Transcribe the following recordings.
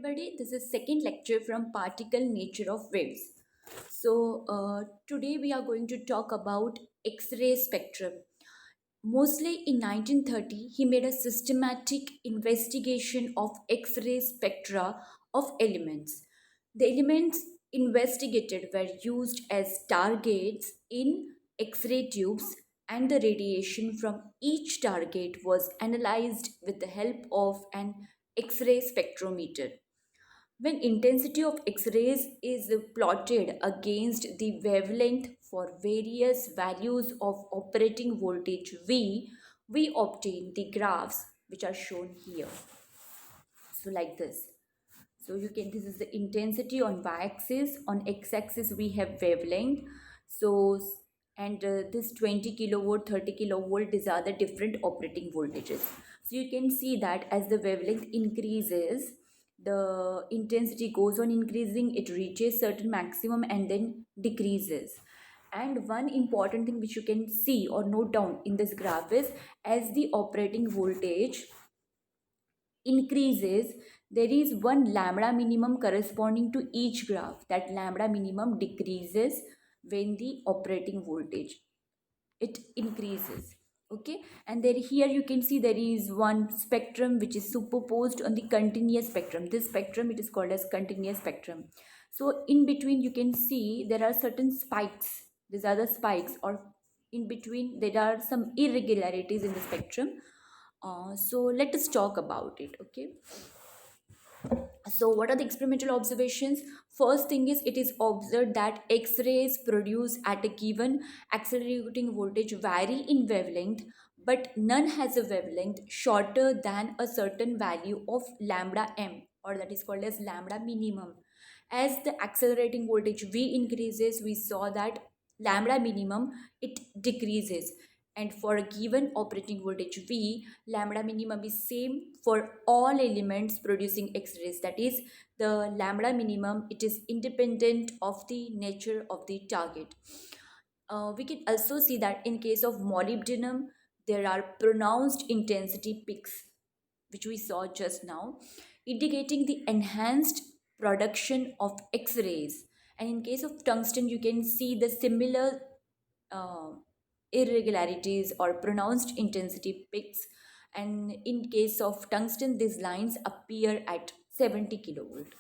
everybody, this is second lecture from Particle Nature of Waves. Today we are going to talk about X-ray spectrum. Mostly in 1930, he made a systematic investigation of X-ray spectra of elements. The elements investigated were used as targets in X-ray tubes, and the radiation from each target was analyzed with the help of an X-ray spectrometer. When intensity of X-rays is plotted against the wavelength for various values of operating voltage V, we obtain the graphs which are shown here. So like this. So you can, this is the intensity on y-axis, on x-axis we have wavelength. So, and this 20 kilovolt, 30 kilovolt, these are the different operating voltages. So you can see that as the wavelength increases, the intensity goes on increasing, it reaches certain maximum and then decreases. And one important thing which you can see or note down in this graph is, as the operating voltage increases, there is one lambda minimum corresponding to each graph. That lambda minimum decreases when the operating voltage it increases. Okay, and there here you can see there is one spectrum which is superposed on the continuous spectrum. This spectrum, it is called as continuous spectrum. So in between you can see there are certain spikes. These are the spikes, or in between there are some irregularities in the spectrum. So let us talk about it. Okay, so what are the experimental observations? First thing is, it is observed that X-rays produced at a given accelerating voltage vary in wavelength, but none has a wavelength shorter than a certain value of lambda m, or that is called as lambda minimum. As the accelerating voltage V increases, we saw that lambda minimum it decreases, and for a given operating voltage V, lambda minimum is same for all elements producing X-rays. That is, the lambda minimum, it is independent of the nature of the target. We can also see that in case of molybdenum, there are pronounced intensity peaks, which we saw just now, indicating the enhanced production of X-rays. And in case of tungsten, you can see the similar uh, irregularities or pronounced intensity peaks. And in case of tungsten, these lines appear at 70 kilovolt.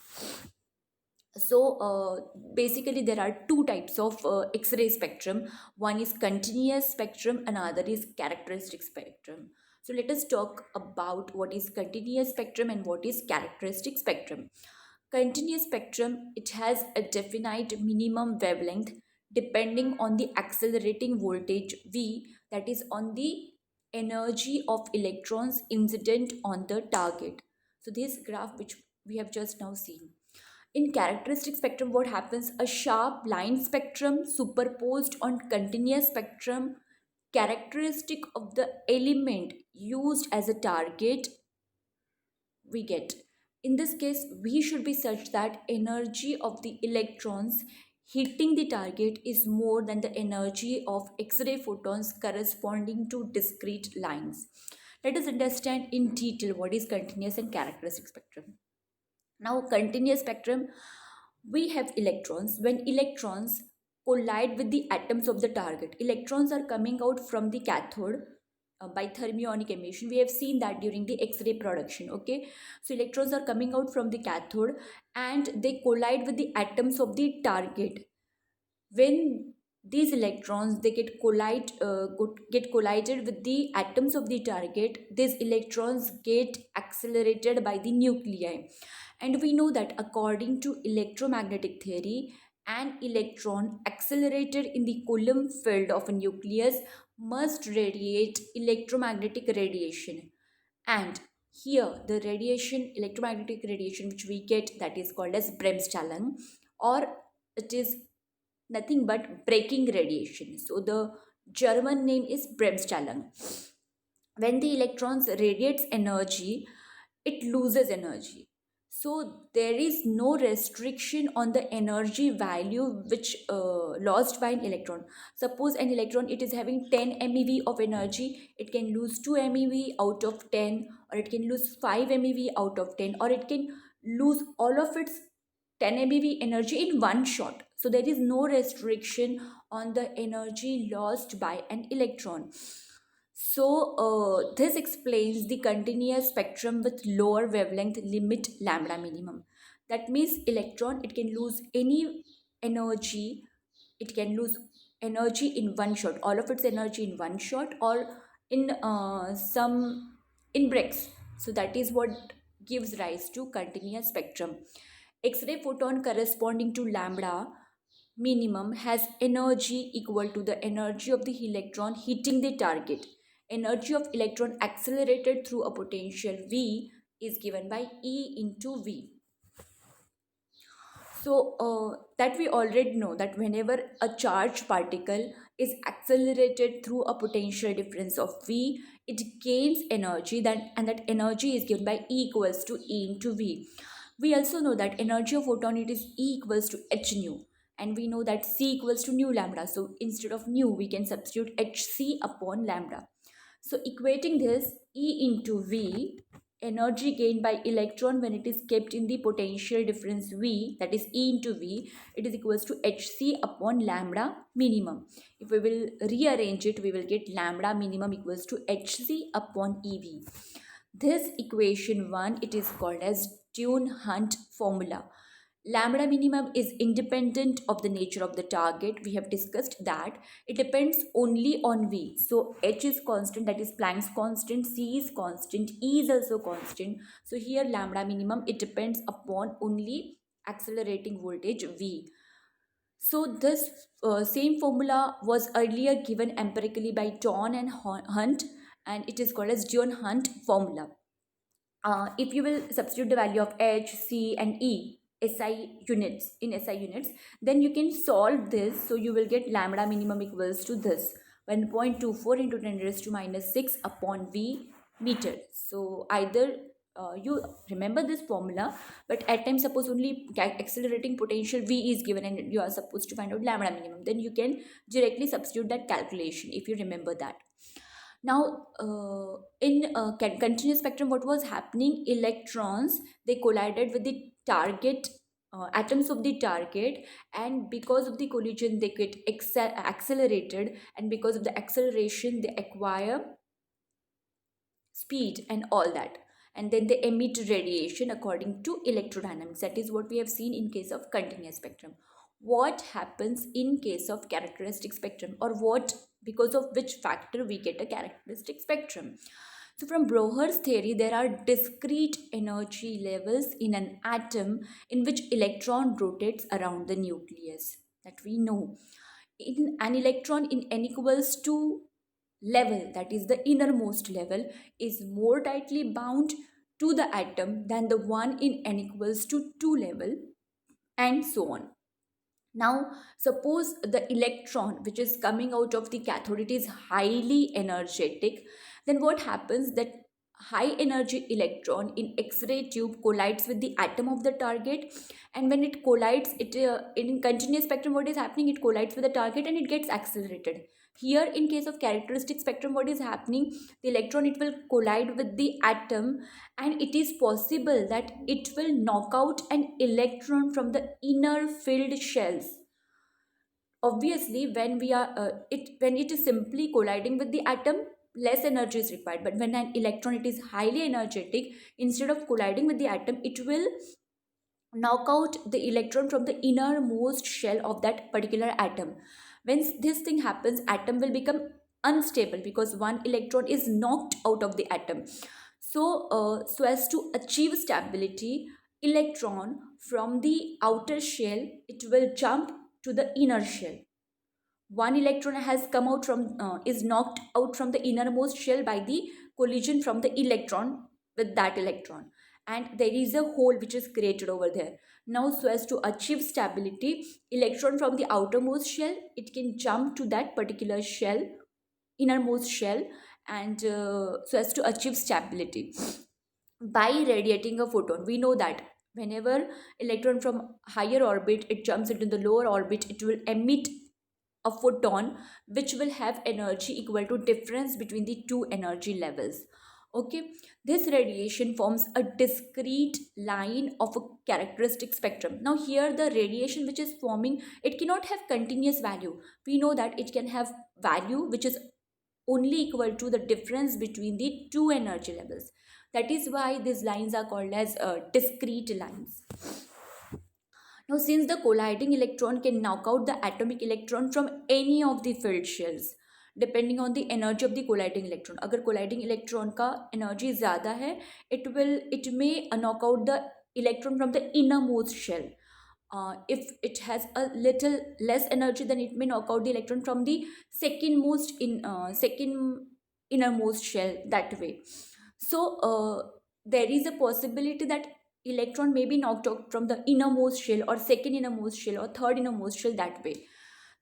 So basically there are two types of X-ray spectrum. One is continuous spectrum, another is characteristic spectrum. So let us talk about what is continuous spectrum and what is characteristic spectrum. Continuous spectrum, it has a definite minimum wavelength depending on the accelerating voltage V, that is on the energy of electrons incident on the target. So this graph which we have just now seen. In characteristic spectrum, what happens? A sharp line spectrum superposed on continuous spectrum, characteristic of the element used as a target, we get. In this case, V should be such that energy of the electrons hitting the target is more than the energy of X-ray photons corresponding to discrete lines. Let us understand in detail what is continuous and characteristic spectrum. Now, continuous spectrum, we have electrons. When electrons collide with the atoms of the target, electrons are coming out from the cathode by thermionic emission. We have seen that during the X-ray production. Okay, so electrons are coming out from the cathode and they collide with the atoms of the target. When these electrons they get collided with the atoms of the target, these electrons get accelerated by the nuclei. And we know that according to electromagnetic theory, an electron accelerated in the Coulomb field of a nucleus must radiate electromagnetic radiation. And here the radiation, electromagnetic radiation which we get, that is called as Bremsstrahlung, or it is nothing but breaking radiation. So the German name is Bremsstrahlung. When the electrons radiates energy, it loses energy. So there is no restriction on the energy value which lost by an electron. Suppose an electron, it is having 10 MeV of energy, it can lose 2 MeV out of 10, or it can lose 5 MeV out of 10, or it can lose all of its 10 MeV energy in one shot. So there is no restriction on the energy lost by an electron. So this explains the continuous spectrum with lower wavelength limit lambda minimum. That means electron, it can lose any energy, it can lose energy in one shot, all of its energy in one shot, or in some in breaks. So that is what gives rise to continuous spectrum. X-ray photon corresponding to lambda minimum has energy equal to the energy of the electron hitting the target. Energy of electron accelerated through a potential V is given by E into V. So that we already know that whenever a charged particle is accelerated through a potential difference of V, it gains energy, and that energy is given by E equals to E into V. We also know that energy of photon, it is E equals to h nu, and we know that C equals to nu lambda. So instead of nu, we can substitute hc upon lambda. So equating this, E into V, energy gained by electron when it is kept in the potential difference V, that is E into V, it is equals to hc upon lambda minimum. If we will rearrange it, we will get lambda minimum equals to hc upon EV. This equation 1, it is called as Duane-Hunt formula. Lambda minimum is independent of the nature of the target. We have discussed that it depends only on V. So H is constant, that is Planck's constant, C is constant, E is also constant. So here lambda minimum, it depends upon only accelerating voltage V. So this same formula was earlier given empirically by Thorne and Hunt, and it is called as Duane-Hunt formula. If you will substitute the value of H, C and E SI units in SI units, then you can solve this. So you will get lambda minimum equals to this 1.24 into 10 raised to minus 6 upon V meter. So either you remember this formula, but at times suppose only accelerating potential V is given and you are supposed to find out lambda minimum, then you can directly substitute that calculation if you remember that. Now, in continuous spectrum, what was happening? Electrons, they collided with the target atoms of the target, and because of the collision, they get accelerated, and because of the acceleration, they acquire speed and all that, and then they emit radiation according to electrodynamics. That is what we have seen in case of continuous spectrum. What happens in case of characteristic spectrum, or what, because of which factor we get a characteristic spectrum? So from Brouwer's theory, there are discrete energy levels in an atom in which electron rotates around the nucleus, that we know. In an electron in n equals to level, that is the innermost level, is more tightly bound to the atom than the one in n equals to 2 level, and so on. Now suppose the electron which is coming out of the cathode, it is highly energetic, then what happens, that high energy electron in X-ray tube collides with the atom of the target, and when it collides, it in continuous spectrum, what is happening, it collides with the target and it gets accelerated. Here in case of characteristic spectrum, what is happening, the electron, it will collide with the atom, and it is possible that it will knock out an electron from the inner filled shells. Obviously when we are when it is simply colliding with the atom, less energy is required, but when an electron, it is highly energetic, instead of colliding with the atom, it will knock out the electron from the innermost shell of that particular atom. When this thing happens, atom will become unstable because one electron is knocked out of the atom. So as to achieve stability, electron from the outer shell, it will jump to the inner shell. One electron has come out from is knocked out from the innermost shell by the collision from the electron with that electron, and there is a hole which is created over there. Now so as to achieve stability, electron from the outermost shell, it can jump to that particular shell, innermost shell, and so as to achieve stability by radiating a photon. We know that whenever electron from higher orbit, it jumps into the lower orbit, it will emit a photon which will have energy equal to difference between the two energy levels. Okay, this radiation forms a discrete line of a characteristic spectrum. Now here the radiation which is forming, it cannot have continuous value. We know that it can have value which is only equal to the difference between the two energy levels. That is why these lines are called as discrete lines. Now, since the colliding electron can knock out the atomic electron from any of the filled shells, depending on the energy of the colliding electron. अगर colliding electron का energy ज़्यादा है, it may knock out the electron from the innermost shell. If it has a little less energy, then it may knock out the electron from the second innermost shell that way. So there is a possibility that electron may be knocked out from the innermost shell or second innermost shell or third innermost shell that way.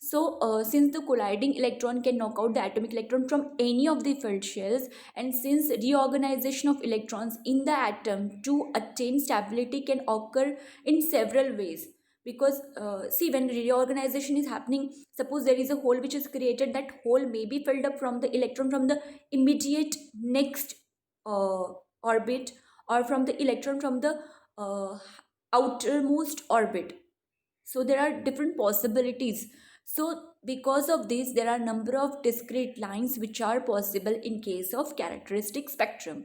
So since the colliding electron can knock out the atomic electron from any of the filled shells, and since reorganization of electrons in the atom to attain stability can occur in several ways, because see, when reorganization is happening, suppose there is a hole which is created, that hole may be filled up from the electron from the immediate next uh, orbit, or from the electron from the uh, outermost orbit. So there are different possibilities. So because of this, there are number of discrete lines which are possible in case of characteristic spectrum.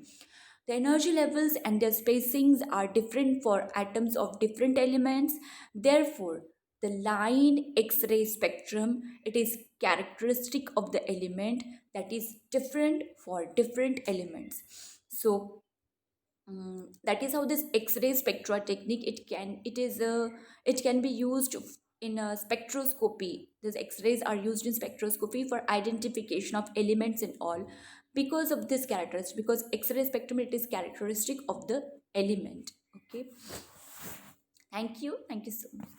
The energy levels and their spacings are different for atoms of different elements. Therefore, the line X-ray spectrum, it is characteristic of the element that is different for different elements. So that is how this X-ray spectra technique, it can be used in a spectroscopy. These X-rays are used in spectroscopy for identification of elements and all, because of this characteristic, because X-ray spectrum, it is characteristic of the element. Okay, thank you so much.